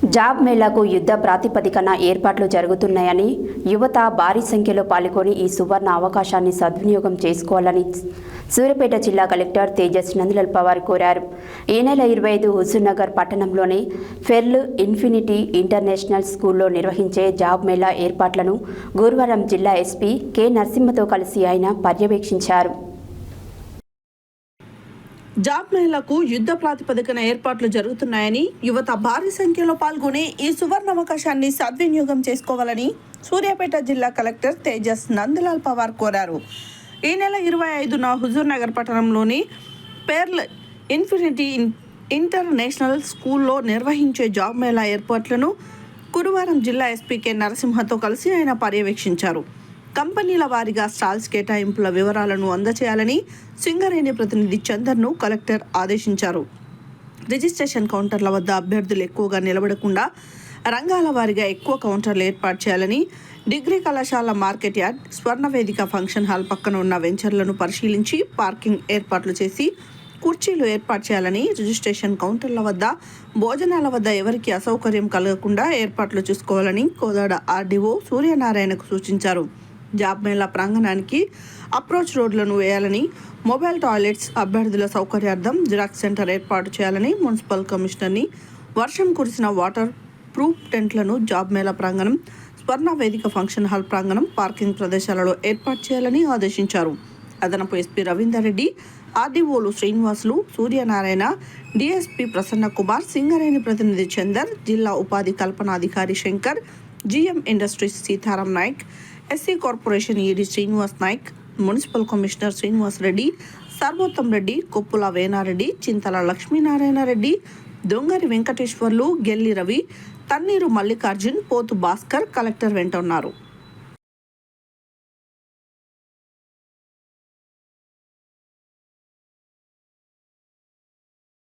Job మేళాకు యుద్ధ ప్రాతిపదికన ఏర్పాట్లు జరుగుతున్నాయని యువత భారీ సంఖ్యలో పాల్గొని ఈ సువర్ణ అవకాశాన్ని సద్వినియోగం చేసుకోవాలని సూర్యాపేట జిల్లా కలెక్టర్ తేజస్ నందలాల్ పవార్ కోరారు. ఈ నెల 25 హుజూర్నగర్ పట్టణంలోని ఫెర్ల్ ఇన్ఫినిటీ ఇంటర్నేషనల్ స్కూల్లో నిర్వహించే జాబ్ మేళా ఏర్పాట్లను గురువారం జిల్లా ఎస్పీ కె నరసింహతో కలిసి ఆయన పర్యవేక్షించారు. జాబ్ మేళాకు యుద్ధ ప్రాతిపదికన ఏర్పాట్లు జరుగుతున్నాయని యువత భారీ సంఖ్యలో పాల్గొని ఈ సువర్ణ అవకాశాన్ని సద్వినియోగం చేసుకోవాలని సూర్యాపేట జిల్లా కలెక్టర్ తేజస్ నందలాల్ పవార్ కోరారు. ఈ నెల 25న హుజూర్నగర్ పట్టణంలోని పెర్ల్ ఇన్ఫినిటీ ఇంటర్నేషనల్ స్కూల్లో నిర్వహించే జాబ్ మేళా ఏర్పాట్లను గురువారం జిల్లా ఎస్పీ కె నరసింహతో కలిసి ఆయన పర్యవేక్షించారు. కంపెనీల వారీగా స్టాల్స్ కేటాయింపుల వివరాలను అందజేయాలని సింగరేణి ప్రతినిధి చందర్ను కలెక్టర్ ఆదేశించారు. రిజిస్ట్రేషన్ కౌంటర్ల వద్ద అభ్యర్థులు ఎక్కువగా నిలబడకుండా రంగాల వారీగా ఎక్కువ కౌంటర్లు ఏర్పాటు చేయాలని, డిగ్రీ కళాశాల మార్కెట్ యార్డ్, స్వర్ణవేదిక ఫంక్షన్ హాల్ పక్కన ఉన్న వెంచర్లను పరిశీలించి పార్కింగ్ ఏర్పాట్లు చేసి కుర్చీలు ఏర్పాటు చేయాలని, రిజిస్ట్రేషన్ కౌంటర్ల వద్ద భోజనాల వద్ద ఎవరికి అసౌకర్యం కలగకుండా ఏర్పాట్లు చూసుకోవాలని కోదాడ ఆర్డీఓ సూర్యనారాయణకు సూచించారు. జాబ్ మేళా ప్రాంగణానికి అప్రోచ్ రోడ్లను వేయాలని, మొబైల్ టాయిలెట్స్, అభ్యర్థుల సౌకర్యార్థం జిరాక్స్ సెంటర్ ఏర్పాటు చేయాలని మున్సిపల్ కమిషనర్ని, వర్షం కురిసిన వాటర్ ప్రూఫ్ టెంట్లను జాబ్ మేళా ప్రాంగణం, స్వర్ణ వేదిక ఫంక్షన్ హాల్ ప్రాంగణం, పార్కింగ్ ప్రదేశాలలో ఏర్పాటు చేయాలని ఆదేశించారు. అదనపు ఎస్పీ రవీందర్ రెడ్డి, ఆర్డీఓలు శ్రీనివాసులు, సూర్యనారాయణ, డిఎస్పీ ప్రసన్న కుమార్, సింగరేణి ప్రతినిధి చందర్, జిల్లా ఉపాధి కల్పనాధికారి Shankar, GM industries Sitaram Nayak, SC corporation ED Srinivas Nayak, municipal commissioner Srinivas Reddy, Sarvottam Reddy, Koppula Venareddy, Chintala Lakshminarayana Reddy, Dongari Venkateswarlu, Gelli Ravi, Tanneeru Mallikarjun, Pothu Bhaskar collector వెంట ఉన్నారు.